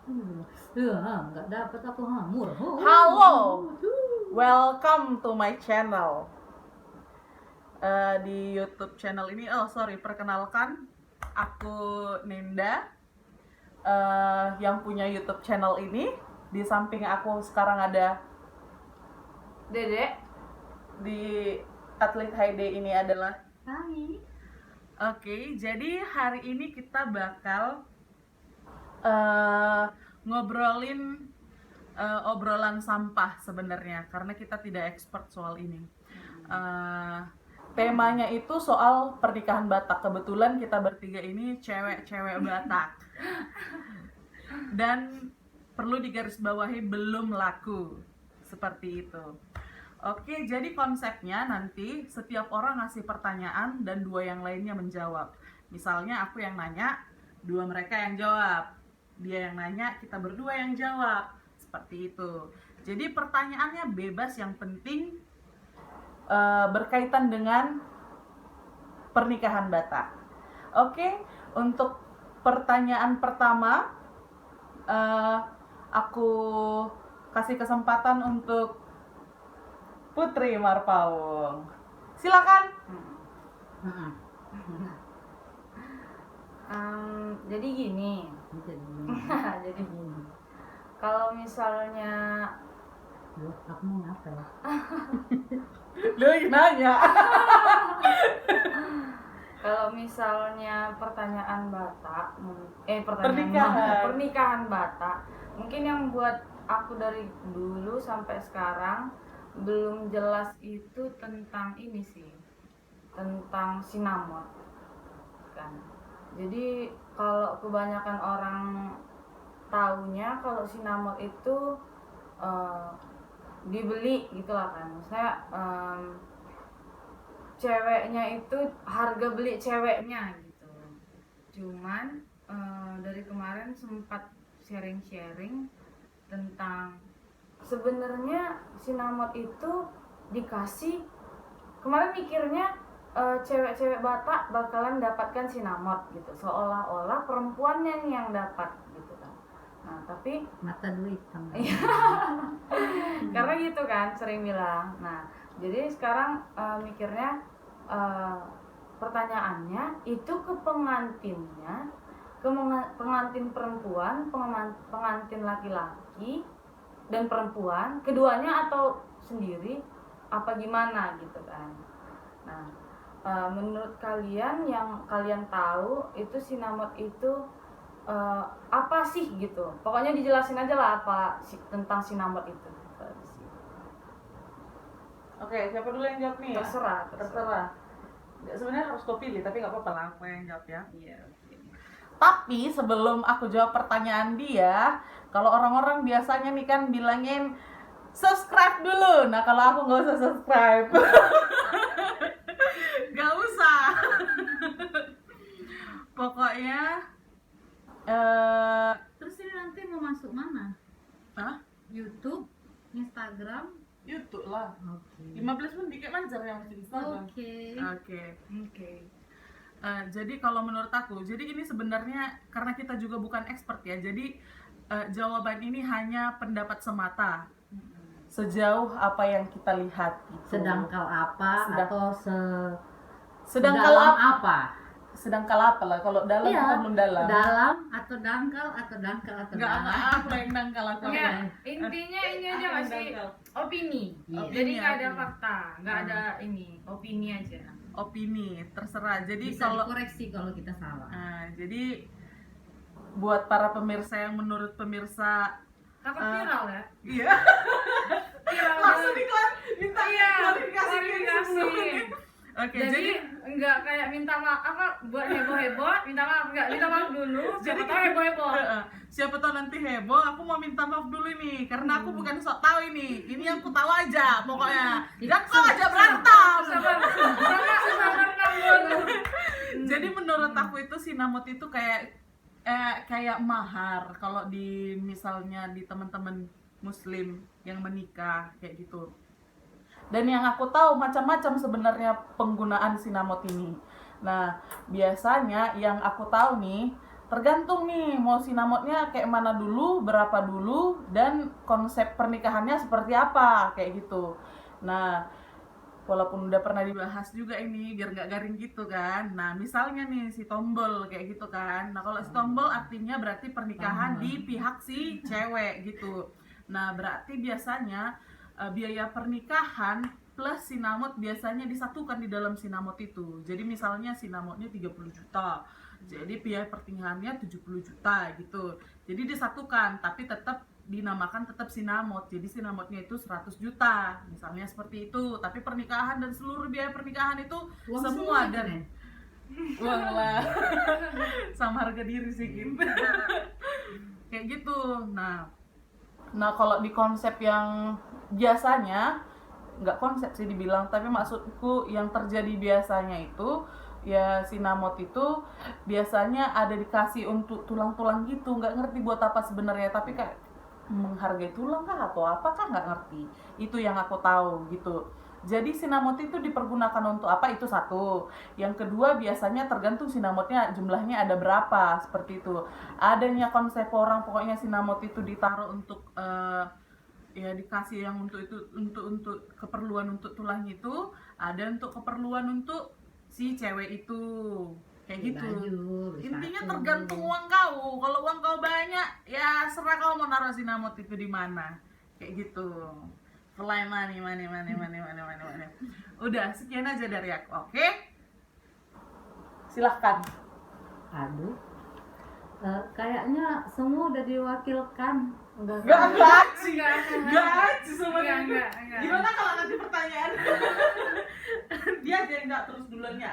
Nggak dapat aku hamur. Halo, welcome to my channel. Di YouTube channel ini, perkenalkan, aku Ninda, yang punya YouTube channel ini. Di samping aku sekarang ada Dedek. di Atlet Haide ini adalah. Hai. Oke, jadi hari ini kita bakal ngobrolin obrolan sampah sebenarnya, karena kita tidak expert soal ini. Temanya itu soal pernikahan Batak. Kebetulan kita bertiga ini cewek-cewek Batak. Dan perlu digarisbawahi belum laku. Seperti itu. Oke, jadi konsepnya nanti setiap orang ngasih pertanyaan dan dua yang lainnya menjawab. Misalnya aku yang nanya, dua mereka yang jawab. Dia yang nanya, kita berdua yang jawab. Seperti itu. Jadi pertanyaannya bebas, yang penting berkaitan dengan pernikahan Batak. Oke, untuk pertanyaan pertama, aku kasih kesempatan untuk Putri Marpaung. Silakan. Jadi gini. Jadi gini. Kalau misalnya Aku mau ngapa ya? Lu nanya. kalau misalnya pertanyaan Batak, pernikahan Batak, mungkin yang buat aku dari dulu sampai sekarang belum jelas itu tentang ini sih, tentang sinamot kan. Jadi kalau kebanyakan orang taunya kalau sinamot itu dibeli gitulah kan, maksudnya ceweknya itu harga beli ceweknya gitu. Cuman dari kemarin sempat sharing tentang sebenarnya sinamot itu dikasih, kemarin mikirnya cewek-cewek Batak bakalan dapatkan sinamot gitu, seolah-olah perempuannya nih yang dapat gitu kan. Nah tapi Mata duit sama. karena gitu kan sering bilang. Nah jadi sekarang mikirnya pertanyaannya itu ke pengantinnya, ke pengantin perempuan, pengantin laki-laki dan perempuan, keduanya atau sendiri apa gimana gitu kan. Nah menurut kalian yang kalian tahu itu sinamot itu apa sih gitu, pokoknya dijelasin aja lah apa tentang sinamot itu. Oke, siapa dulu yang jawab nih? Terserah. Sebenarnya harus kau pilih, tapi nggak apa-apa lah aku yang jawab ya. Iya. Tapi sebelum aku jawab pertanyaan dia, kalau orang-orang biasanya nih kan bilangin subscribe dulu. Nah kalau aku nggak usah subscribe. Nggak usah. Pokoknya Terus ini nanti mau masuk mana? YouTube, Instagram. YouTube lah. Oke. 15 menit dikit manjar yang masih Instagram. Oke. Jadi kalau menurut aku, jadi ini sebenarnya karena kita juga bukan expert ya. Jadi jawaban ini hanya pendapat semata. Sejauh apa yang kita lihat gitu. Sedangkal apa atau sedangkal dalam apa? Sedangkal apa lah, kalau dalam kita belum dalam. Dalam atau dangkal atau dalam. Apa yang dangkal atau Ya, intinya ini aja Apa yang masih dangkal? opini. Iya. Jadi nggak ada Opini. fakta, nggak ada ini, opini aja. Opini, terserah. Jadi Bisa kalau dikoreksi kalau kita salah. jadi buat para pemirsa yang menurut pemirsa Takut viral ya? iya. Viral. Langsung iklan minta klarifikasi. Oke, Jadi nggak kayak minta maaf apa buat heboh-heboh, minta maaf dulu. Siapa tahu heboh-heboh. Siapa tahu nanti heboh, aku mau minta maaf dulu nih, karena aku bukan sok tahu ini aku tahu aja pokoknya. Dan kau aja berantem. Sama dulu. Jadi menurut aku itu sinamot itu kayak mahar kalau di misalnya di teman-teman muslim yang menikah kayak gitu. Dan yang aku tahu macam-macam sebenarnya penggunaan sinamot ini. Nah, biasanya yang aku tahu nih tergantung nih mau sinamotnya kayak mana dulu, berapa dulu, dan konsep pernikahannya seperti apa kayak gitu. Nah, walaupun udah pernah dibahas juga ini biar nggak garing gitu kan. Nah, misalnya nih si tombol kayak gitu kan. Nah, kalau si tombol artinya berarti pernikahan di pihak si cewek gitu. Nah, berarti biasanya biaya pernikahan plus sinamot biasanya disatukan di dalam sinamot itu. Jadi misalnya sinamotnya 30 juta. Jadi biaya pernikahannya 70 juta gitu. Jadi disatukan tapi tetap dinamakan tetap sinamot. Jadi sinamotnya itu 100 juta. Misalnya seperti itu. Tapi pernikahan dan seluruh biaya pernikahan itu Uang semua semua dan kan? uang lah. Sama harga diri sih gitu. Kayak gitu. Nah, kalau di konsep yang biasanya nggak konsep sih dibilang, tapi maksudku yang terjadi biasanya itu ya sinamot itu biasanya ada dikasih untuk tulang-tulang gitu, nggak ngerti buat apa sebenarnya, tapi kayak menghargai tulang kah atau apa kah nggak ngerti. Itu yang aku tahu gitu. Jadi sinamot itu dipergunakan untuk apa, itu satu. Yang kedua biasanya tergantung sinamotnya jumlahnya ada berapa, seperti itu. Adanya konsep orang pokoknya sinamot itu ditaruh untuk ya dikasih yang untuk itu untuk keperluan untuk tulang itu, ada untuk keperluan untuk si cewek itu kayak Beli gitu. baju, beli Intinya sepatu. tergantung uang kau. Kalau uang kau banyak ya serah kau mau naruh sinamot itu di mana kayak gitu. Fly money. Udah, sekian aja dari aku. Oke, silahkan. Aduh. Kayaknya semua udah diwakilkan. Gak aja semuanya. Enggak. Gimana kalau nanti pertanyaan dia aja yang nggak terus dulunya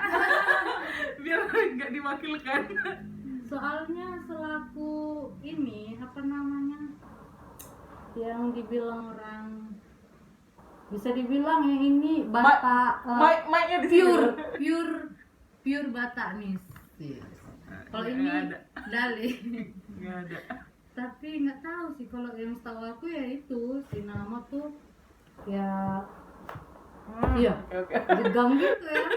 biar nggak diwakilkan. Soalnya selaku ini apa namanya yang dibilang orang, bisa dibilang yang ini Batak Mic-nya di sini. pure Batak nih. Kalau Nggak ini ada. Dali. Nggak ada. Tapi nggak tahu sih, kalau yang setahu aku ya itu sinamot tuh ya iya Oke. jegang gitu ya.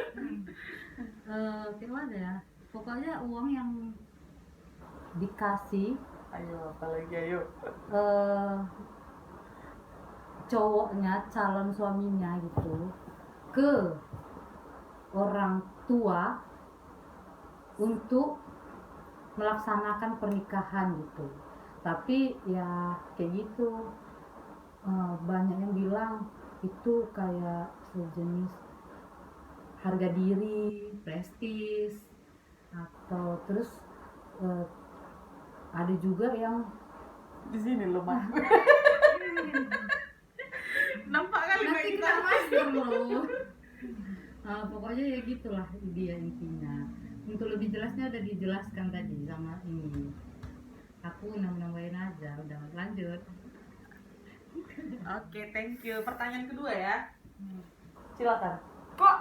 Gimana ya, pokoknya uang yang dikasih Ayo, apalagi ayo. Cowoknya, calon suaminya gitu, ke orang tua untuk melaksanakan pernikahan gitu. Tapi ya kayak gitu, banyak yang bilang itu kayak sejenis harga diri, prestis, atau terus ada juga yang Di sini loh, Mak. Nampak kali nanti kayak kita masker loh. Pokoknya ya gitulah dia intinya. Untuk lebih jelasnya udah dijelaskan tadi sama ini. Aku nambahin aja, udah lanjut. Oke, thank you. Pertanyaan kedua ya. Silakan. Kok?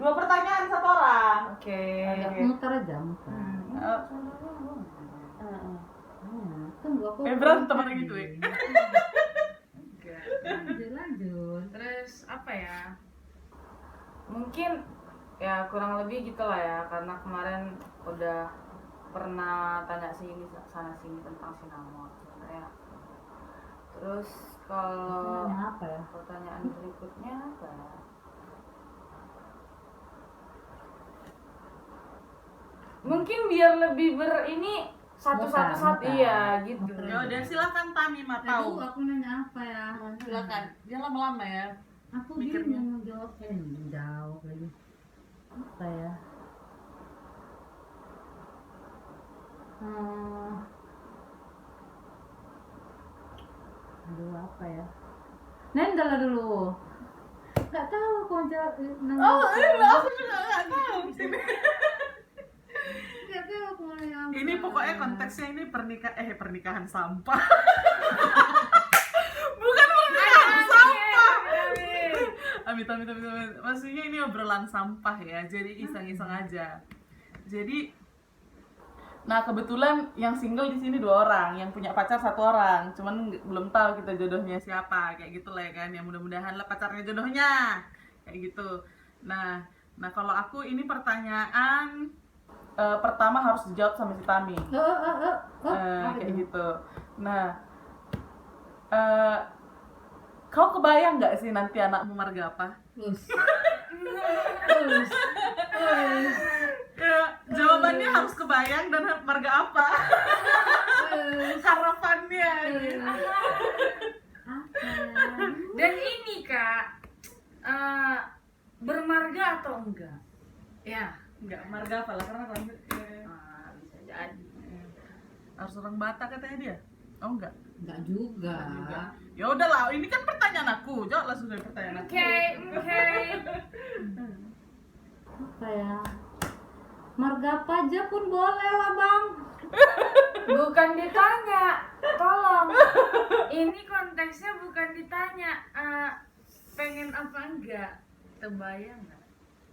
2 pertanyaan 1 orang. Oke. Agak muter aja, muter. Tunggu aku. Berantem orang gitu ya. Lanjut. Terus apa ya? Mungkin ya kurang lebih gitulah ya, karena kemarin udah pernah tanya sini sana sini tentang sinamot sebenarnya. Terus kalau Nanya apa ya? pertanyaan berikutnya apa ya? Mungkin biar lebih ini satu-satu Muter. iya gitu. Muter. Ya udah, silakan Tami Aduh, tahu. aku nanya apa ya? Silakan. Jangan lama-lama ya. Aku Mikirnya. bingung mau jawab, jawab lagi. Apa ya? Aduh, apa ya? Nendala dulu. Gak tahu aku mau jawab. Aku juga nggak tahu. Gak tahu aku mau nanya apa. Ini pokoknya konteksnya ini pernikahan sampah. Bukan pernikahan sampah. Amit. Maksudnya ini obrolan sampah ya. Jadi iseng-iseng aja. Jadi nah kebetulan yang single di sini 2 orang, yang punya pacar 1 orang. Cuman belum tahu kita jodohnya siapa, kayak gitu lah ya kan. Ya mudah-mudahan lah pacarnya jodohnya. Kayak gitu. Nah kalau aku ini pertanyaan pertama harus dijawab sama si Tami. Apa Kayak itu? gitu. Nah, kau kebayang nggak sih nanti anakmu marga apa? Us. Jawabannya harus kebayang dan marga apa? Harapannya. Apa? Dan ini Kak, bermarga atau enggak? Ya, Enggak, marga apa lah karena lanjut. bisa jadi. Harus orang Batak katanya dia. Oh enggak. Enggak juga. Ya udahlah, ini kan pertanyaan aku. Jawab langsung dari pertanyaan aku. Oke. Apa ya? Marga apa aja pun boleh lah bang. Bukan ditanya, tolong. Ini konteksnya bukan ditanya, pengen apa enggak? Terbayang nggak?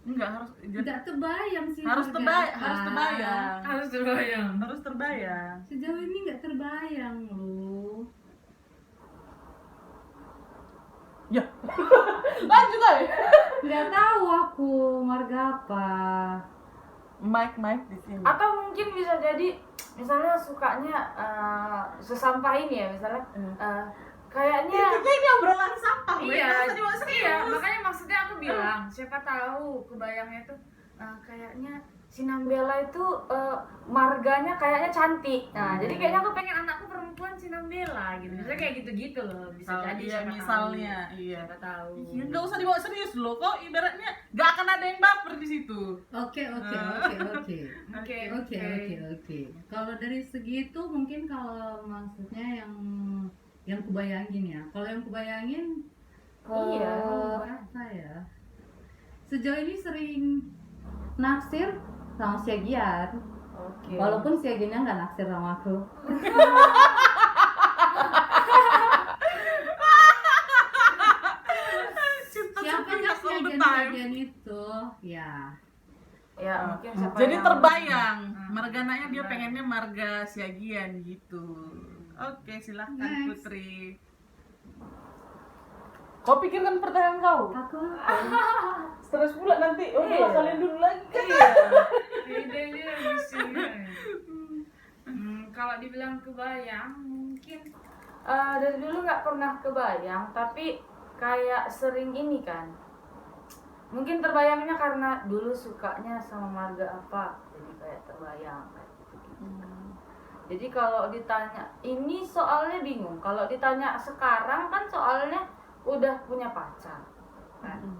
Enggak harus Enggak terbayang sih. harus marga terbayang, apa. harus terbayang. Harus terbayang. Harus terbayang. Sejauh ini enggak terbayang loh. Ya. Lanjut aja. Enggak tahu aku marga apa. Mike di sini. Atau mungkin bisa jadi, misalnya sukanya sesampah ini ya, misalnya kayaknya. Intinya ini obrolan sampah. Iya, makanya maksudnya aku bilang, siapa tahu kebayangnya tuh kayaknya si Nambela itu marganya kayaknya cantik. Nah, jadi kayaknya aku pengen anakku perempuan si Nambela gitu. Misalnya kayak gitu-gitu loh, bisa jadi Iya, siapa misalnya, tahu. iya. Siapa tahu. Iya, nggak usah dibawa serius loh. Kok ibaratnya nggak akan ada yang baper di situ. Oke. Kalau dari segi itu mungkin kalau maksudnya yang kubayangin ya. Kalau yang kubayangin Iya. apa ya? Sejauh ini sering naksir sama Syagian. Oke. Walaupun Syagiannya nggak naksir sama aku. Siapa yang Syagian itu? Ya. Ya, mungkin siapa Jadi yang- terbayang. Margananya dia pengennya marga Siagian gitu. Oke, silahkan Next. Putri. Kau pikirkan pertanyaan kau. Aku apa? Stres pula nanti. Oh, Iya. kalian dulu lagi. Iya. Idenya di sini. Kalau dibilang kebayang, mungkin dari dulu nggak pernah kebayang, tapi kayak sering ini kan. Mungkin terbayangnya karena dulu sukanya sama marga apa, jadi kayak terbayang kayak gitu. Jadi kalau ditanya, ini soalnya bingung. Kalau ditanya sekarang kan soalnya udah punya pacar. Kan?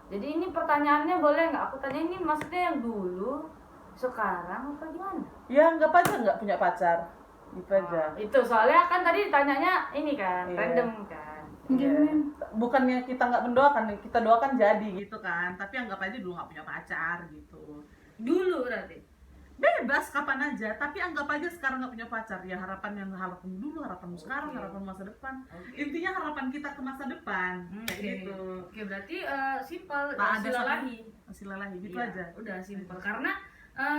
Jadi ini pertanyaannya boleh nggak? Aku tanya ini maksudnya yang dulu, sekarang apa gimana? Ya, anggap aja nggak punya pacar. Gitu aja. Itu soalnya kan tadi ditanyanya ini kan, Iya. random kan. Gimana? Bukannya kita nggak mendoakan, kita doakan jadi gitu kan. Tapi anggap aja dulu nggak punya pacar gitu. Dulu berarti. Bebas kapan aja, tapi anggap aja sekarang nggak punya pacar. Ya harapan dulu, harapanmu sekarang, Oke. harapan masa depan. Oke. Intinya harapan kita ke masa depan kayak gitu. Oke, berarti simpel, Tak ada silalahi. Masih lelahi gitu Iya, aja. Udah simpel. Karena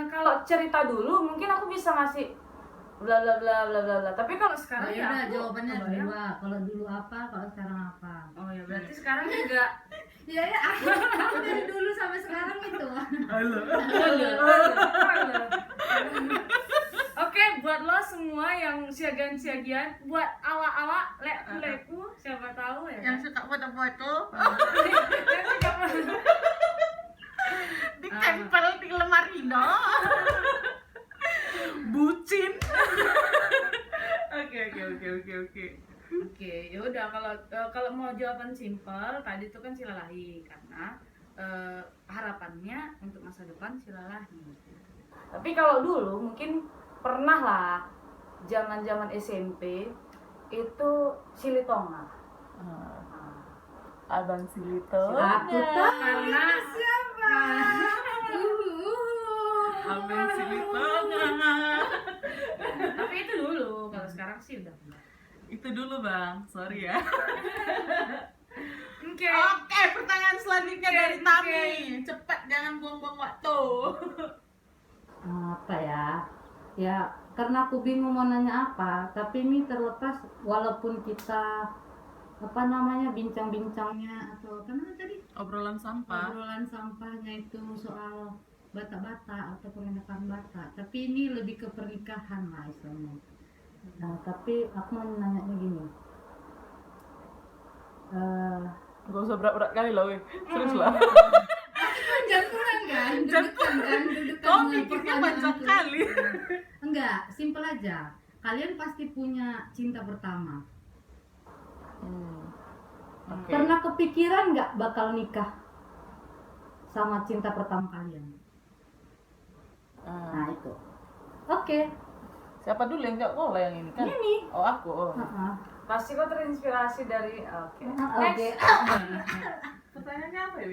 kalau cerita dulu mungkin aku bisa ngasih bla bla bla bla bla bla. Tapi kalau Oh sekarang ya udah aku jawabannya kebayang. dua. Kalau dulu apa, kalau sekarang apa? Oh ya berarti sekarang juga. Ya aku dari dulu sampai sekarang itu. Halo. Halo. Oke, buat lo semua yang siagan-siagian, buat awak-awak leku siapa tahu ya. Yang suka foto-foto Yang suka ditempel di lemari no. Bucin. Oke. Oke, ya udah kalau mau jawaban simpel tadi itu kan silalahi karena harapannya untuk masa depan silalahi. Tapi kalau dulu mungkin pernah lah zaman-zaman SMP itu Silitonga. Abang Silito. Aku tahu Karena siapa. Abang Silito. tapi itu dulu, kalau sekarang sih udah enggak. Itu dulu bang, sorry ya. Oke. Oke, pertanyaan selanjutnya Oke, dari oke. Tami. Cepat, jangan buang-buang waktu. Apa ya? Ya karena aku bingung mau nanya apa, tapi ini terlepas walaupun kita apa namanya bincang-bincangnya atau apa namanya tadi Obrolan sampah. obrolan sampahnya itu soal bata-bata atau pengenakan bata, tapi ini lebih ke pernikahan lah istilahnya. Nah, tapi aku mau nanya gini, Gak usah berat-berat kali lah, weh. Serius lah. jangan kan, dudukan kan, dudukan Kau dengan pikirnya pertanyaan panjang tuh. kali. Enggak, simpel aja. Kalian pasti punya cinta pertama. Oke. Pernah kepikiran nggak bakal nikah sama cinta pertama kalian? Nah itu. Oke. Siapa dulu yang jawab? Kau lah yang ini kan? Ini. Oh, aku. Oh. Heeh. Pasti kau terinspirasi dari oke. Oke. Pertanyaannya apa ya?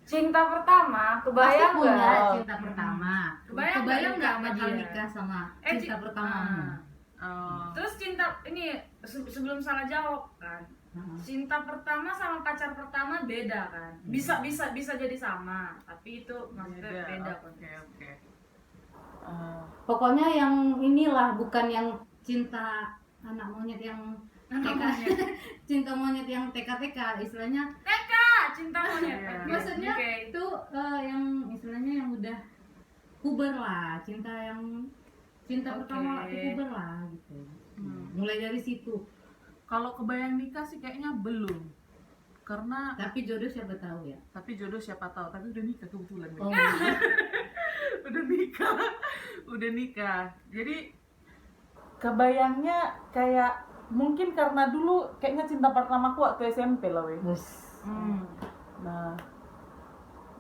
Cinta pertama, Pasti kebayang punya nggak? cinta pertama. Kebayang Kebayang nggak nggak nikah sama bakal dia? nikah sama Eh, cinta ci- pertamamu? Oh. Terus cinta ini sebelum salah jawab kan. Heeh. Cinta pertama sama pacar pertama beda kan. Bisa jadi sama, tapi itu maksudnya beda kan. Oke. Pokoknya yang inilah, bukan yang cinta anak monyet yang Anak TK, monyet. cinta monyet yang TK istilahnya. TK, cinta monyet. Iya. Oke, Maksudnya oke. itu yang istilahnya yang udah puber lah, cinta Oke. pertama waktu puber lah gitu. Mulai dari situ. Kalau kebayang nikah sih kayaknya belum. Karena Tapi jodoh siapa tahu ya. tapi jodoh siapa tahu, tapi udah nikah kebetulan. Oh, Udah nikah. Jadi kebayangnya kayak mungkin karena dulu kayaknya cinta pertamaku waktu SMP lah, weh. bus. Nah,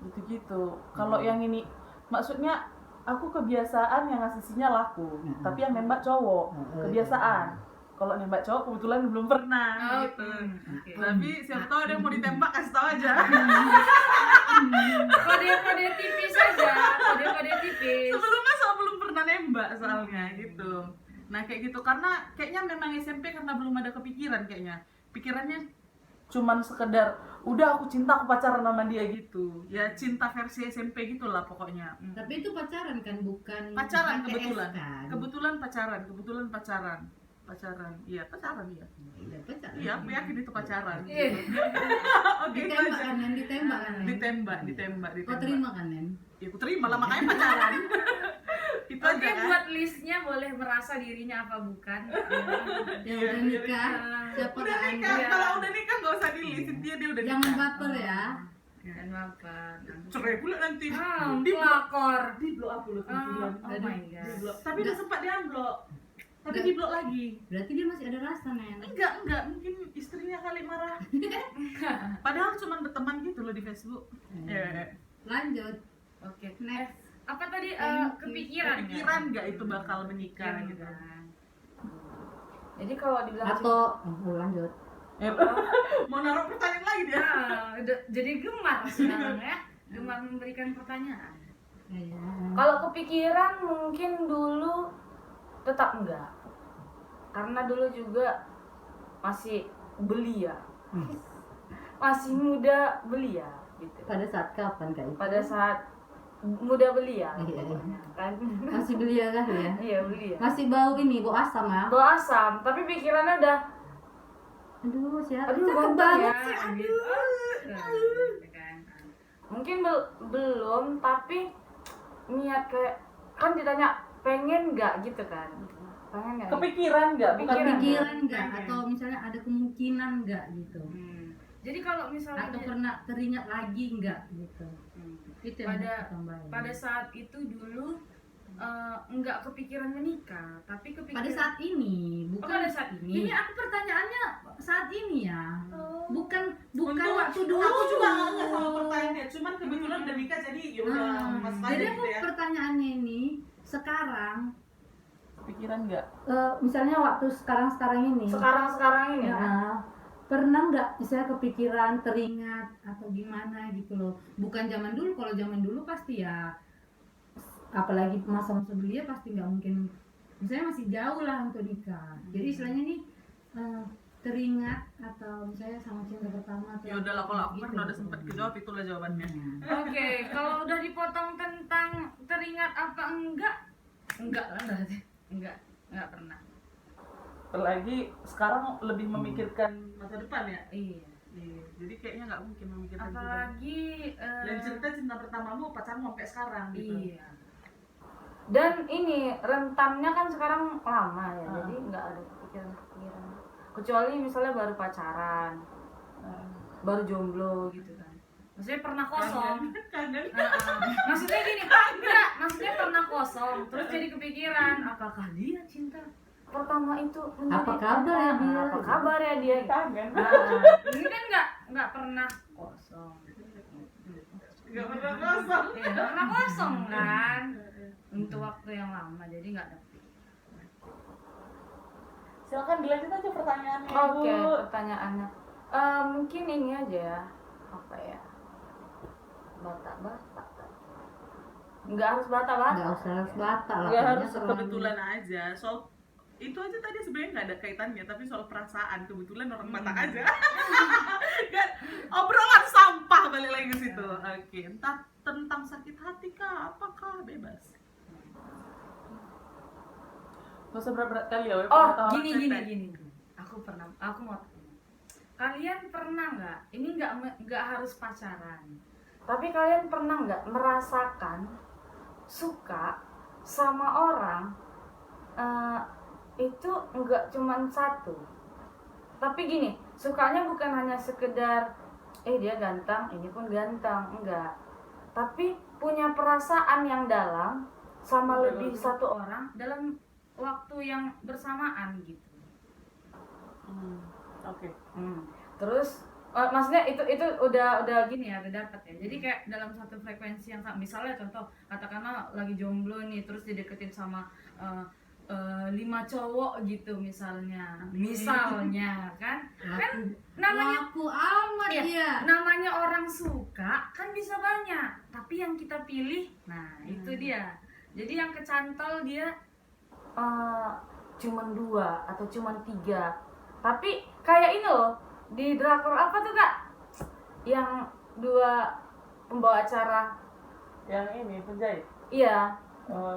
gitu-gitu. Kalau yang ini, maksudnya aku kebiasaan yang asisinya laku, tapi yang nembak cowok, kebiasaan. Kalau nembak cowok kebetulan belum pernah, gitu. Oke. Tapi siapa tahu ada yang mau ditembak, kasih tahu aja. Kode-kode tipis aja, kode-kode tipis. Sebelumnya belum pernah nembak soalnya, gitu. Nah kayak gitu, karena kayaknya memang SMP karena belum ada kepikiran kayaknya. Pikirannya cuman sekedar udah aku cinta, aku pacaran sama dia gitu. Ya cinta versi SMP gitulah pokoknya. Tapi itu pacaran kan, bukan Pacaran BTS kebetulan. kan? Kebetulan pacaran. Iya, pacaran ya. Iya, pacaran. Iya, aku yakin itu pacaran. Iya. Oke, itu Ditembak aja. kan, Nen? Ditembak kan, Nen? Ditembak. Kau terima kan, Nen? Ya aku terima lah, makanya pacaran. Itu Oke, aja kan. buat listnya boleh merasa dirinya apa bukan. Ya Iya, udah nikah, siapa Udah kan? nikah, Iya. kalau udah nikah nggak usah dilisin dia udah nikah. Jangan baper ya. Dan apa? Cerai pula nanti. Ah, Di blok. pelakor. Di blok aku loh kebetulan. Oh my god. Di blok. Tapi udah sempat di unblock. Tapi di blok lagi. Berarti dia masih ada rasa, Nen. Enggak, mungkin istrinya kali marah. Padahal cuma berteman gitu loh di Facebook. Ya. Lanjut. Oke. Next. Apa tadi kepikiran? Kepikiran nggak itu bakal menikah gitu. Jadi kalau dibilang Atau lanjut. Mau naruh pertanyaan lagi dia. jadi gemar sekarang ya, gemar memberikan pertanyaan. Ya. Kalau kepikiran mungkin dulu tetap enggak, karena dulu juga masih belia, masih muda belia gitu. Pada saat kapan Kak? Pada saat muda belia, Iya. pokoknya, kan? Masih belia kan ya? Iya belia. Masih bau ini, bau asam ya? Bau asam, tapi pikirannya udah, Aduh, siapa? aduh Cakep ganteng banget ya, sih, gitu. Gitu kan. Mungkin belum, tapi niat kayak kan ditanya pengen nggak gitu kan? Pengen nggak? Kepikiran nggak? Bukan Kepikiran nggak? Pengen. Atau misalnya ada kemungkinan nggak gitu? Jadi kalau misalnya Atau pernah teringat lagi nggak gitu? Itu yang pada harus ditambahin. pada saat itu dulu nggak kepikiran menikah, tapi kepikiran Pada saat ini, Oh, bukan pada saat ini. Ini aku pertanyaannya saat ini ya. Oh. Bukan Untuk waktu dulu. Aku juga nggak sama pertanyaannya, cuman kebetulan udah nikah jadi ya udah pas aja Jadi gitu aku ya. pertanyaannya ini sekarang, Pikiran nggak? misalnya waktu sekarang ini. sekarang ini Ya, ya. pernah nggak misalnya kepikiran, teringat atau gimana gitu loh. Bukan zaman dulu. Kalau zaman dulu pasti ya, apalagi masa-masa belia pasti nggak mungkin. Misalnya masih jauh lah untuk nikah. Jadi istilahnya nih teringat atau misalnya sama cinta pertama atau Ya udahlah, kalau aku gitu. kan udah sempat kejawab, itulah jawabannya. Oke, kalau udah dipotong tentang teringat apa enggak lah berarti. Enggak pernah. Apalagi sekarang lebih memikirkan masa depan ya. Iya. Iya, jadi kayaknya nggak mungkin memikirkan juga. Apalagi Dan cerita cinta pertamamu pacarmu sampai sekarang gitu. iya. Dan ini rentannya kan sekarang lama ya, Ah. jadi nggak ada kepikiran. Kecuali misalnya baru pacaran, baru jomblo gitu kan. Maksudnya pernah kosong. Kangen. Maksudnya gini, enggak, maksudnya pernah kosong, terus jadi kepikiran, apakah dia cinta pertama itu menjadi Apa kabar ya dia? Apa kabar ya dia? Kangen. Ini kan nggak pernah kosong. Nggak pernah kosong. Iya, nggak pernah kosong kan? Untuk waktu yang lama, jadi nggak ada. Silakan dilanjut aja pertanyaannya. Oke, Bu. pertanyaannya, mungkin ini aja ya, apa ya? Bata-bata. Nggak harus bata-bata. Nggak usah harus batal lah. Nggak pokoknya harus terlalu- kebetulan aja. Soal itu aja tadi sebenarnya nggak ada kaitannya, tapi soal perasaan kebetulan orang Batak aja. Kan obrolan sampah balik lagi ke situ. Oke, entah tentang sakit hati kah, apakah bebas. Gak usah berat-berat kali ya. Oh, gini. Aku mau tanya. Kalian pernah nggak? Ini nggak harus pacaran. Tapi kalian pernah nggak merasakan suka sama orang itu nggak cuman satu. Tapi gini, sukanya bukan hanya sekedar dia ganteng, ini pun ganteng, enggak. Tapi punya perasaan yang dalam sama lebih satu orang dalam waktu yang bersamaan gitu. Oke. Terus maksudnya itu udah gini ya, udah dapat ya. Jadi kayak dalam satu frekuensi yang sama. Misalnya contoh, katakanlah lagi jomblo nih, terus dideketin sama 5 cowok gitu misalnya kan namanya Laku amat iya, dia. namanya orang suka kan bisa banyak, tapi yang kita pilih, nah itu dia. Jadi yang kecantol dia cuman 2 atau cuman 3. Tapi kayak ini loh, di drakor apa tuh Kak, yang 2 pembawa acara, Yang ini penjahit. iya,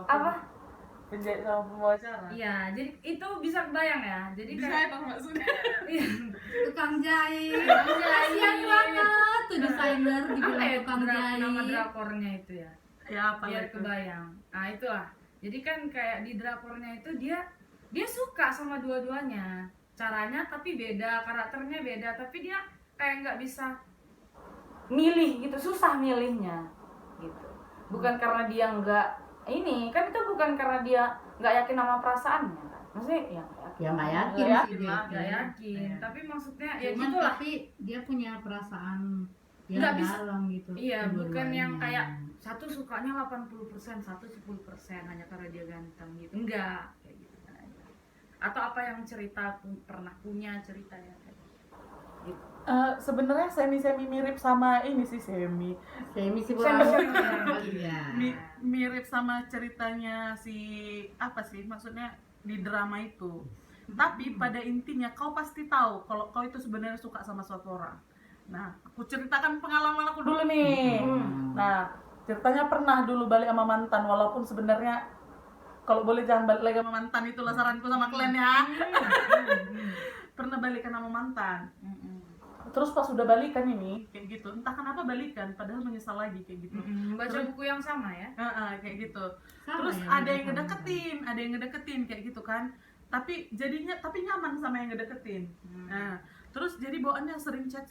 apa? Penjahit sama pembawa acara. Iya, jadi itu bisa kebayang ya. Jadi Bisa kayak apa maksudnya? iya, Tukang jahit. Tukang jahit. Kasian banget tuh desainer apa dibilang ya tukang jahit. nama drakornya itu ya? Ya apa Biar itu? kebayang. Nah itulah. Jadi kan kayak di drakornya itu dia suka sama dua-duanya. Caranya tapi beda, karakternya beda, tapi dia kayak nggak bisa milih gitu, susah milihnya gitu. Bukan karena dia nggak ini, kan itu bukan karena dia nggak yakin sama perasaannya kan. Maksudnya ya Ya nggak yakin Nggak sih yakin dia. lah, nggak yakin. Iya. Tapi maksudnya ya Cuman gitulah. tapi dia punya perasaan yang Nggak bisa. dalam gitu. Iya, bukan yang kedua-duanya. kayak satu sukanya 80%, satu 10% hanya karena dia ganteng gitu. Enggak, kayak gitu kan aja. Atau apa yang pernah punya cerita ya kayak gitu. Sebenarnya semi mirip sama ini sih Semi si Semi. Iya. mirip sama ceritanya si apa sih maksudnya di drama itu. Tapi pada intinya kau pasti tahu kalau kau itu sebenarnya suka sama suatu orang. Nah, aku ceritakan pengalaman aku dulu nih. Nah, ceritanya pernah dulu balik sama mantan, walaupun sebenarnya kalau boleh jangan balik lagi sama mantan, itulah saranku sama kalian ya. Pernah balikan sama mantan. Terus pas udah balikan ini kayak gitu, entah kenapa balikan, padahal menyesal lagi kayak gitu. Baca Terus- buku yang sama ya. Kayak gitu. Sama Terus ya, ada mereka yang sama. ngedeketin kayak gitu kan. Tapi nyaman sama yang ngedeketin. Nah, terus jadi bawaannya sering chat,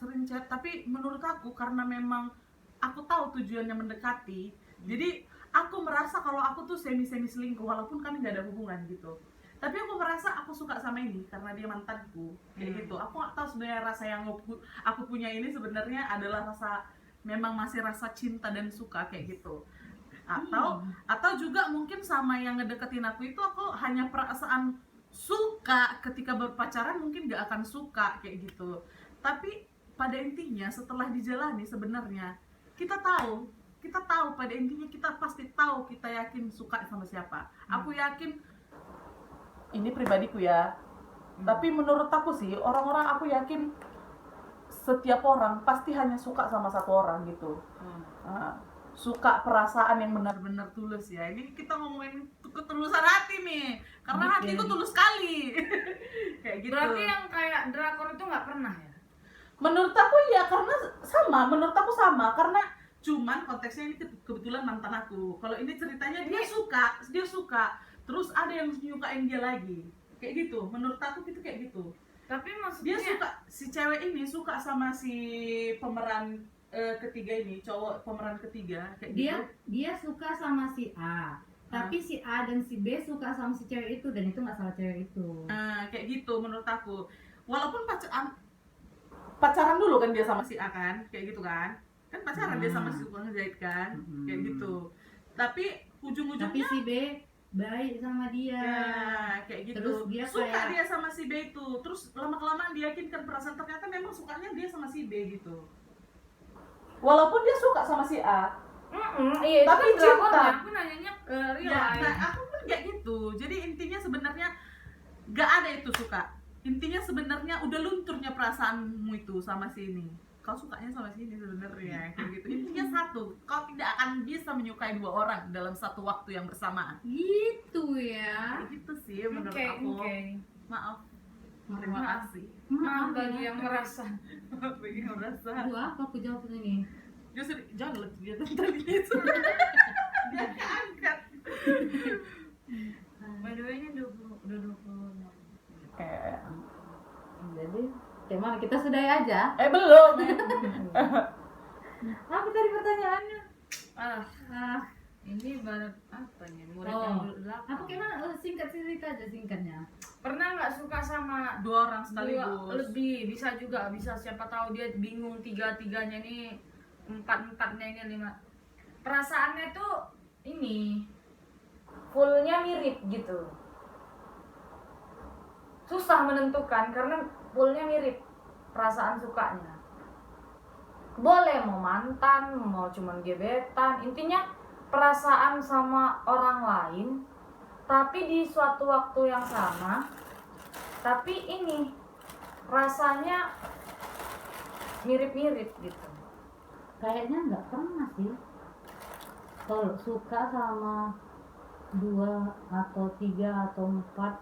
tapi menurut aku karena memang aku tahu tujuannya mendekati. Jadi aku merasa kalau aku tuh semi selingkuh walaupun kan nggak ada hubungan gitu. Tapi aku merasa aku suka sama ini karena dia mantanku kayak gitu. Aku nggak tahu sebenarnya rasa yang aku punya ini sebenarnya adalah rasa memang masih rasa cinta dan suka kayak gitu. Atau juga mungkin sama yang ngedeketin aku itu aku hanya perasaan suka ketika berpacaran mungkin gak akan suka kayak gitu. Tapi pada intinya setelah dijalani sebenarnya kita tahu pada intinya kita pasti tahu, kita yakin suka sama siapa. Aku yakin ini pribadiku ya. Tapi menurut aku sih orang-orang aku yakin setiap orang pasti hanya suka sama satu orang gitu. Suka perasaan yang benar-benar tulus ya. Ini kita ngomongin ketulusan hati nih, karena hatiku tulus sekali. Kayak gitu. Berarti yang kayak drakor itu nggak pernah ya? Menurut aku ya karena menurut aku sama karena cuman konteksnya ini kebetulan mantan aku. Kalau ini ceritanya dia suka, terus ada yang nyukain dia lagi. Kayak gitu. Menurut aku gitu kayak gitu. Tapi Dia maksudnya suka, si cewek ini suka sama si pemeran ketiga ini, cowok pemeran ketiga kayak gitu. Dia suka sama si A, tapi si A dan si B suka sama si cewek itu, dan itu nggak salah cewek itu. Kayak gitu menurut aku. Walaupun pacaran dulu kan dia sama si A kan, kayak gitu kan pacaran dia sama si tukang jahit kan, kayak gitu. Tapi Tapi si B baik sama dia. ya kayak gitu. Terus dia suka dia sama si B itu, terus lama-kelamaan diyakinkan perasaan, ternyata memang sukanya dia sama si B gitu. Walaupun dia suka sama si A, iya, tapi itu kan cinta. drakonnya. Aku nanyanya ke real ya, life. nah aku pun kayak gitu. Jadi intinya sebenarnya gak ada itu suka. Intinya sebenarnya udah lunturnya perasaanmu itu sama si ini. Kau sukanya sama si ini sebenarnya kayak gitu. Intinya satu, kau tidak akan bisa menyukai dua orang dalam satu waktu yang bersamaan. Gitu ya. Kayak gitu sih menurut aku. Maaf. Terima kasih. Maaf bagi yang merasa. Bagi yang merasa. Aduh, apa aku jawab ini? Justru jangan lihat dia tadi itu. Dia keangkat. By the way, ini udah 20. Jadi gimana, kita sudahi aja? Belum. Apa tadi pertanyaannya? Ini baru apa nih? Murid Oh, yang belakang. apa gimana? Singkat cerita aja singkatnya. Pernah nggak suka sama Dua orang dua sekaligus. lebih? Bisa juga, bisa, siapa tahu dia bingung tiga-tiganya ini, empat-empatnya ini, lima. Perasaannya tuh ini fullnya mirip gitu. Susah menentukan karena fullnya mirip perasaan sukanya. Boleh mau mantan, mau cuman gebetan, intinya perasaan sama orang lain tapi di suatu waktu yang sama, tapi ini rasanya mirip-mirip gitu. Kayaknya nggak pernah sih. Kalau suka sama 2 atau 3 atau 4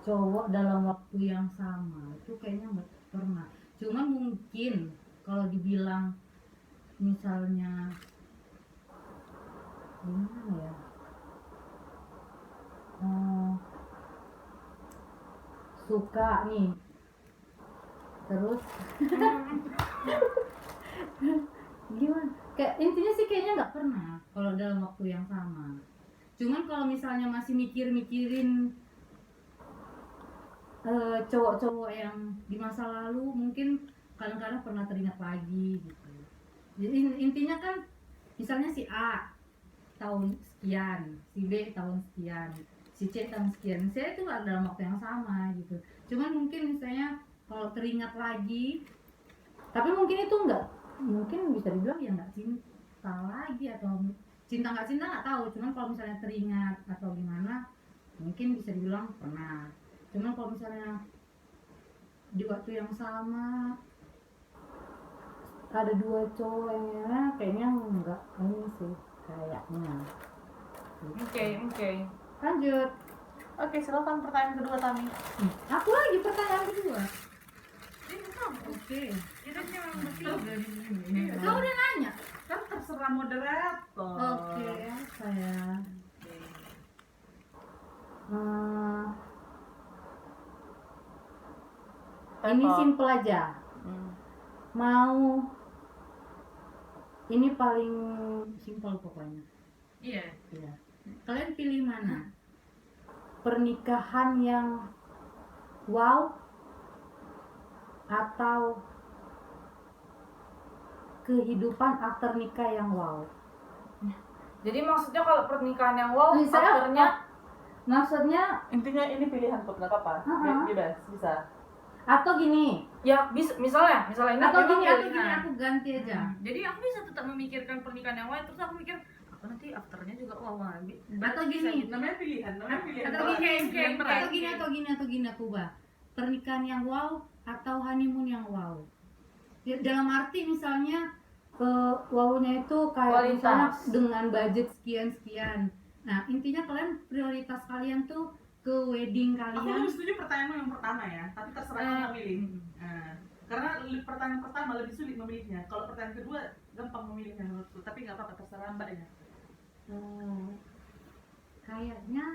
cowok dalam waktu yang sama, itu kayaknya nggak pernah. Cuma mungkin kalau dibilang misalnya gimana ya, suka nih terus gimana, kayak intinya sih kayaknya nggak pernah kalau dalam waktu yang sama. Cuman kalau misalnya masih mikirin cowok-cowok yang di masa lalu, mungkin kadang-kadang pernah teringat lagi gitu. Jadi intinya kan misalnya si A tahun sekian, si B tahun sekian, si C tahun sekian, saya itu nggak dalam waktu yang sama gitu. Cuman mungkin misalnya kalau teringat lagi, tapi mungkin itu nggak, mungkin bisa dibilang ya nggak cinta lagi, atau cinta nggak tahu. Cuman kalau misalnya teringat atau gimana, mungkin bisa dibilang pernah. Cuman kalau misalnya di waktu yang sama ada 2 cowok yang kayaknya enggak ini sih kayaknya. Oke. Lanjut. Oke, silakan pertanyaan kedua Tami. Aku lagi pertanyaan kedua. Ini kamu. Oke. Kita cuma bertiga di sini. Kau udah nanya? Kan terserah moderator. Oke, saya. Ini simple aja. Mau ini paling simpel pokoknya. Iya. Ya. Kalian pilih mana? Pernikahan yang wow atau kehidupan after nikah yang wow? Jadi maksudnya kalau pernikahan yang wow, Misalnya, faktornya maksudnya Intinya ini pilihan buat nggak apa-apa. Bebas, bisa. atau gini, ya bisa, misalnya ini atau memang gini pilihan. aku ganti aja. Jadi aku bisa tetap memikirkan pernikahan yang wow, terus aku mikir apa nanti afternya juga wow. Atau gini, Namanya pilihan. atau gini aku ubah. Pernikahan yang wow atau honeymoon yang wow. Ya, dalam arti misalnya wow-nya itu kayak misalnya dengan budget sekian. Nah, intinya kalian prioritas kalian tuh ke wedding Aku kalian. lebih setuju pertanyaanmu yang pertama ya, tapi terserah kamu pilih. Karena pertanyaan pertama lebih sulit memilihnya. Kalau pertanyaan kedua gampang memilihnya menurutku. Tapi nggak apa-apa, terserah Mbak ya. Kayaknya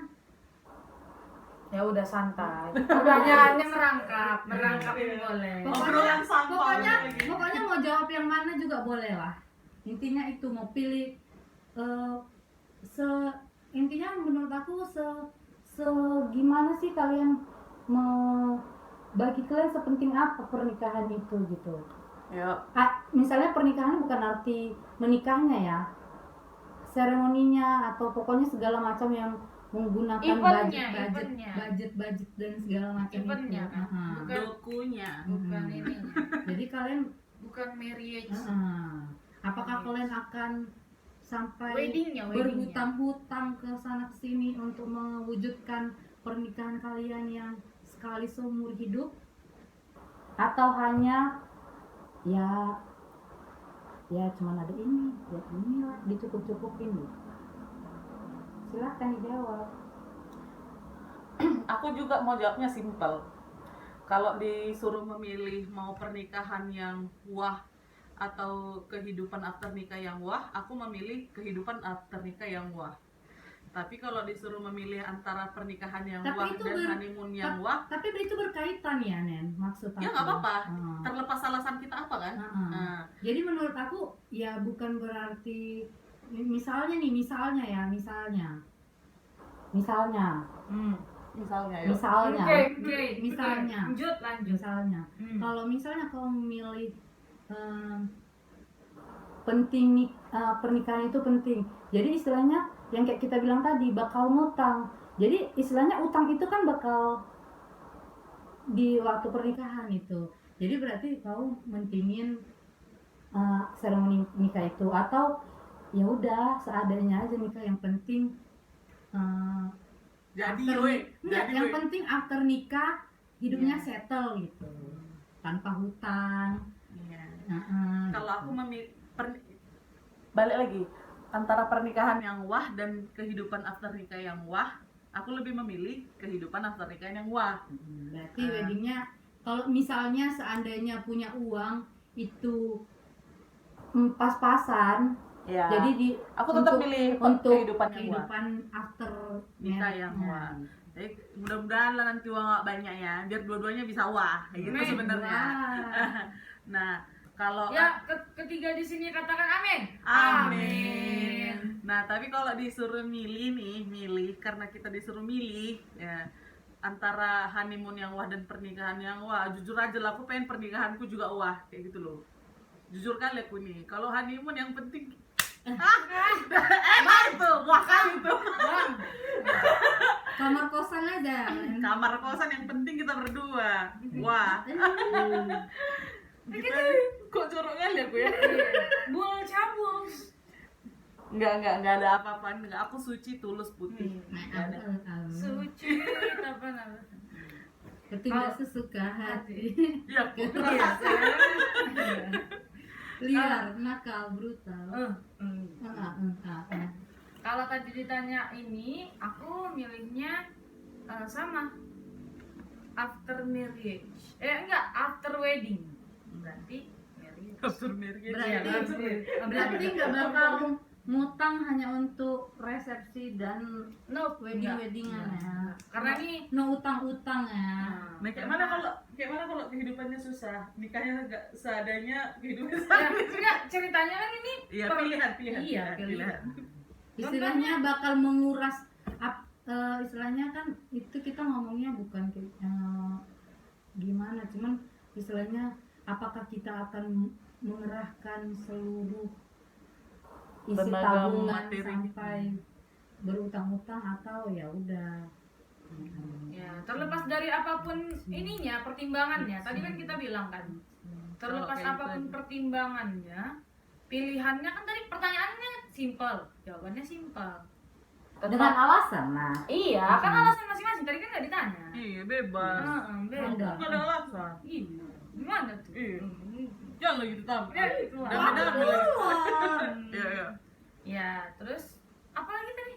Ya udah santai. Pertanyaannya merangkap boleh. Obrolan sampah pokoknya lagi. pokoknya mau jawab yang mana juga boleh lah. Intinya itu mau pilih intinya menurut aku gimana sih kalian bagi kalian sepenting apa pernikahan itu gitu. Ya. Misalnya pernikahan bukan arti menikahnya ya, seremoninya atau pokoknya segala macam yang menggunakan Eventnya. budget dan segala macam Eventnya itu. kan? Bukan. Dokunya. Bukan ini. Jadi kalian Bukan marriage. apakah kalian akan sampai Weddingnya. berhutang-hutang ke sana ke sini untuk mewujudkan pernikahan kalian yang sekali seumur hidup, atau hanya ya cuman ada ini ya inilah dicukup-cukupin gitu. Silahkan dijawab. Aku juga mau jawabnya simpel. Kalau disuruh memilih mau pernikahan yang wah atau kehidupan after nikah yang wah, aku memilih kehidupan after nikah yang wah. Tapi kalau disuruh memilih antara pernikahan yang Tapi wah itu dan honeymoon yang wah, tapi itu berkaitan ya Nen, maksud aku. ya nggak apa-apa. Ah. Terlepas alasan kita apa kan. Ah. Nah, Jadi menurut aku ya bukan berarti misalnya misalnya Hmm. misalnya ya. misalnya Lanjut. misalnya Hmm. kalau misalnya kau memilih pernikahan itu penting, jadi istilahnya yang kayak kita bilang tadi bakal ngutang, jadi istilahnya utang itu kan bakal di waktu pernikahan itu, jadi berarti kau mentingin seremoni nikah itu, atau ya udah seadanya aja nikah, yang penting Jadi after- weh, enggak, jadi yang weh. penting after nikah hidupnya Iya. settle gitu, tanpa hutang. Iya. Gitu. Kalau aku balik lagi antara pernikahan yang wah dan kehidupan after nikah yang wah, aku lebih memilih kehidupan after nikah yang wah. Berarti weddingnya kalau misalnya seandainya punya uang itu pas-pasan, Ya. jadi Aku tetap pilih kehidupan yang wah. kehidupan after Nikah marriage. yang wah. Jadi mudah-mudahan lah nanti uang nggak banyak ya, biar dua-duanya bisa wah, kayak gitu Amin. sebenarnya. Wah. Nah, kalau Ya, ketiga di sini katakan amin. amin. Nah, tapi kalau disuruh milih karena kita disuruh milih ya antara honeymoon yang wah dan pernikahan yang wah, jujur aja lah aku pengen pernikahanku juga wah, kayak gitu loh. Jujur kali aku nih, kalau honeymoon yang penting enak itu, wah kali itu. Kamar kosan aja. Kamar kosan yang penting kita berdua. Wah, gitu. Kok jorok kali aku ya? Buang cabul. Enggak ada apa-apaan, enggak, aku suci, tulus, putih. Nggak ada. Suci apa namanya? Ketika sesuka hati. Iya, Liar, nakal, brutal. Kalau tadi ditanya ini, aku milihnya sama after marriage. Enggak, after wedding. Berarti marriage. After marriage. Berarti nggak bakal ngutang hanya untuk resepsi dan No, weddingan ya. Karena ini No utang-utang ya. Nah, kayak mana kalau kehidupannya susah, nikahnya enggak seadanya, kehidupannya ya, enggak, ceritanya kan ini Iya, pilihan. Iya, pilihan. Istilahnya bakal menguras istilahnya kan itu kita ngomongnya bukan gimana, cuman istilahnya apakah kita akan mengerahkan seluruh isi Tenaga tabungan materi. sampai berutang-utang, atau ya udah ya terlepas dari apapun ininya pertimbangannya. Tadi kan kita bilang kan terlepas Kalau kayak apapun gitu. pertimbangannya, pilihannya kan tadi pertanyaannya simpel, jawabannya simpel. dengan alasan. Nah, Iya, kan alasan masing-masing. Tadi kan nggak ditanya. Iya, bebas. Beda. Ada. Enggak ada alasan. Iya. Gimana tuh? Iya. Jangan lagi ditambah. Ya, itu lah. Dami-dami lagi. Iya. Ya, terus apa lagi tadi?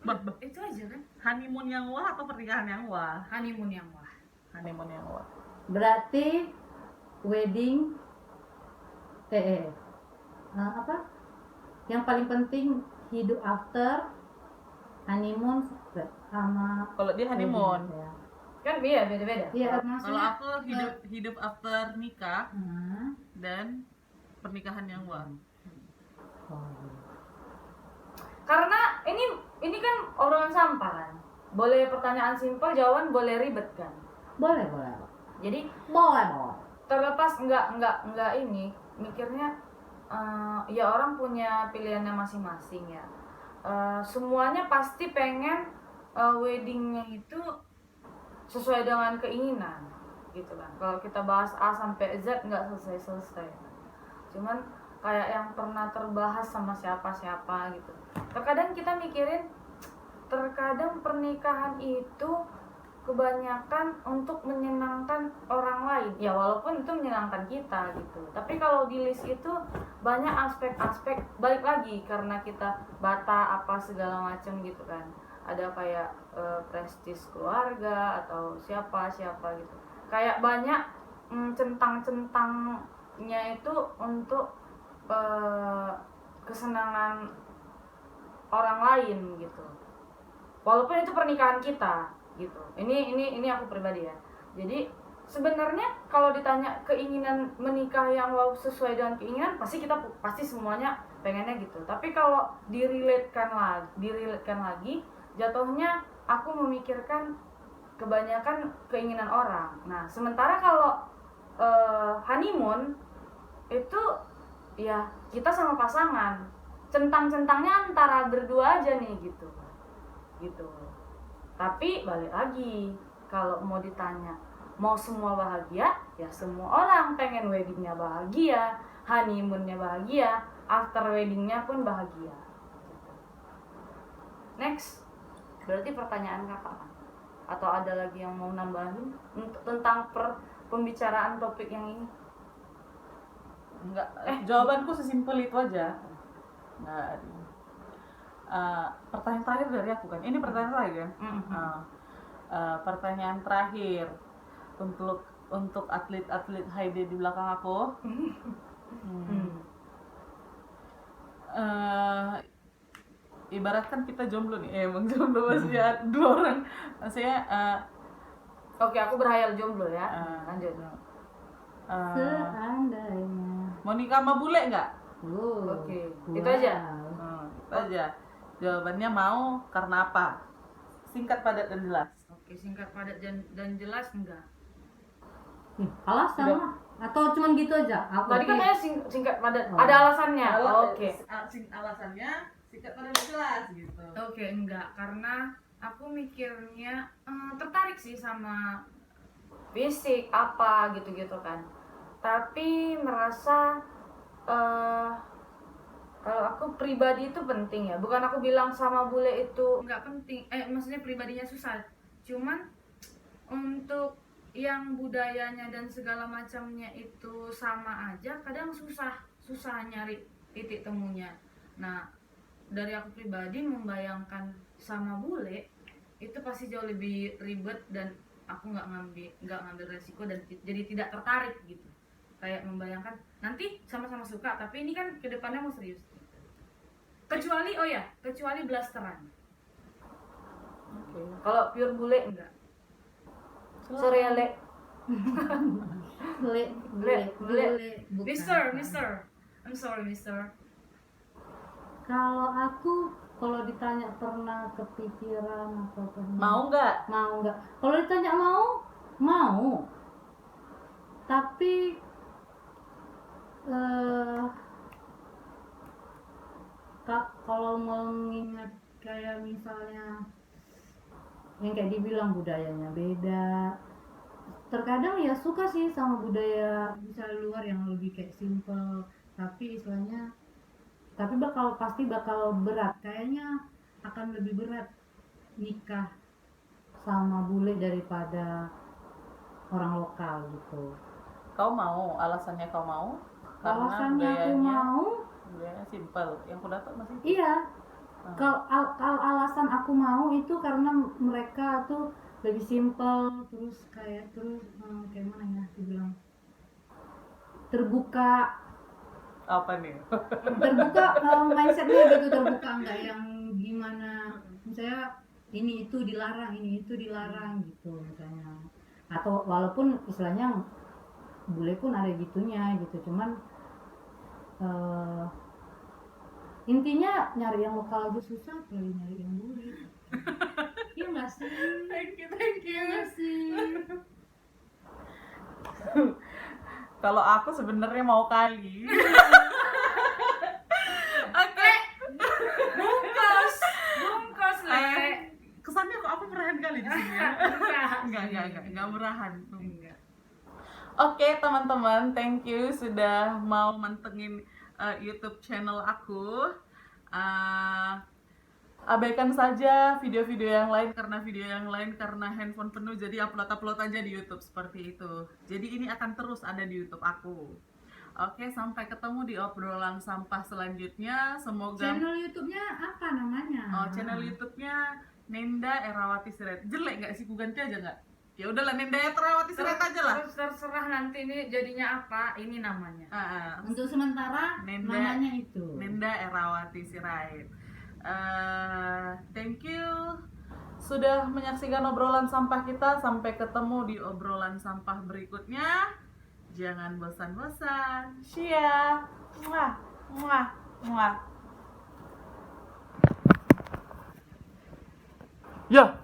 Bah. Itu aja kan. Honeymoon yang wah atau pernikahan yang wah? Honeymoon yang wah. Honeymoon yang wah. berarti wedding apa yang paling penting hidup after honeymoon sama Kalau dia honeymoon. wedding, ya. Kan iya beda-beda. Iya, Kalau maksudnya aku hidup after nikah Hmm. dan pernikahan yang wah. Oh, iya. Karena ini kan orang sampah kan. Boleh pertanyaan simpel, jawaban boleh ribet kan. boleh Jadi boleh terlepas enggak ini mikirnya ya orang punya pilihannya masing-masing ya. Semuanya pasti pengen weddingnya itu sesuai dengan keinginan gitu kan. Kalau kita bahas A sampai Z nggak selesai cuman kayak yang pernah terbahas sama siapa gitu. Terkadang kita mikirin, terkadang pernikahan itu kebanyakan untuk menyenangkan orang lain ya, walaupun itu menyenangkan kita gitu. Tapi kalau di list itu banyak aspek-aspek, balik lagi karena kita bata apa segala macam gitu kan, ada kayak prestis keluarga atau siapa gitu, kayak banyak centang-centangnya itu untuk kesenangan orang lain gitu, walaupun itu pernikahan kita gitu. Ini aku pribadi ya. Jadi sebenarnya kalau ditanya keinginan menikah yang wow sesuai dengan keinginan, pasti semuanya pengennya gitu. Tapi kalau diriletkan lagi jatuhnya aku memikirkan kebanyakan keinginan orang. Nah, sementara kalau honeymoon itu ya kita sama pasangan, centang-centangnya antara berdua aja nih gitu. Tapi balik lagi, kalau mau ditanya mau semua bahagia, ya semua orang pengen weddingnya bahagia, honeymoonnya bahagia, after weddingnya pun bahagia. Next, berarti pertanyaan kakak kan? Atau ada lagi yang mau nambahin tentang pembicaraan topik yang ini? Enggak, jawabanku sesimpel itu aja. Enggak. Pertanyaan terakhir dari aku kan. Ini pertanyaan terakhir kan? Pertanyaan terakhir untuk atlet-atlet Haide di belakang aku. Ibaratkan kita jomblo nih, emang jomblo maksudnya 2 orang. Maksudnya Oke, aku berhayal jomblo ya. Lanjut. seandainya mau nikah sama bule nggak? Oke, itu aja. Itu aja. Jawabannya mau karena apa? Singkat, padat, dan jelas. Oke, singkat padat dan jelas enggak? alasan Udah. lah atau cuman gitu aja Tadi kan saya singkat padat. Oh. Ada alasannya. Oke. Alasannya singkat, padat, dan jelas gitu. Oke, enggak, karena aku mikirnya tertarik sih sama fisik apa gitu kan. Tapi merasa kalau aku pribadi itu penting ya. Bukan aku bilang sama bule itu enggak penting. Maksudnya pribadinya susah. Cuman untuk yang budayanya dan segala macamnya itu sama aja, kadang susah nyari titik temunya. Nah, dari aku pribadi membayangkan sama bule itu pasti jauh lebih ribet dan aku nggak ngambil resiko dan jadi tidak tertarik gitu. Kayak membayangkan nanti sama-sama suka, tapi ini kan kedepannya mau serius. Kecuali blasteran. Kalau pure bule enggak. Sorry ya, Le. bule bukan. Mister. I'm sorry, Mister. Kalau ditanya pernah kepikiran atau pernah Mau nggak? Kalau ditanya mau tapi kalau mengingat kayak misalnya yang kayak dibilang budayanya beda, terkadang ya suka sih sama budaya misalnya luar yang lebih kayak simple, tapi istilahnya pasti bakal berat, kayaknya akan lebih berat nikah sama bule daripada orang lokal gitu. Kau mau? Alasannya kau mau? Karena Alasannya aku mau, budayanya simple. Yang ku dapat masih. iya. Kalau alasan aku mau itu karena mereka tuh lebih simple, terus kayak mana ya dibilang terbuka Apa nih? mindsetnya gitu, terbuka, nggak yang gimana misalnya ini itu dilarang gitu misalnya, atau walaupun istilahnya bule pun ada gitunya gitu, cuman intinya nyari yang lokal aja susah, apalagi nyari yang bule. Iya nggak sih? Thank you. Iya nggak sih? Kalau aku sebenarnya mau kali. Oke. Bungkus Le. Kesannya kok aku murahan kali di sini ya? Enggak murahan. Oke teman-teman, thank you sudah mau mantengin YouTube channel aku. Abaikan saja video-video yang lain karena handphone penuh, jadi upload aja di YouTube seperti itu. Jadi ini akan terus ada di YouTube aku. Oke, sampai ketemu di obrolan sampah selanjutnya. Semoga Channel YouTube-nya apa namanya? Oh, channel YouTube-nya Nenda Erawati Sirait. Jelek nggak sih? Ku ganti aja nggak? Ya udahlah, Nenda Erawati Sirait aja lah. Terus terserah nanti ini jadinya apa, ini namanya. Untuk sementara namanya itu. Nenda Erawati Sirait. Thank you sudah menyaksikan obrolan sampah kita. Sampai ketemu di obrolan sampah berikutnya. Jangan bosan-bosan. Sia. Muah, muah, muah. Ya.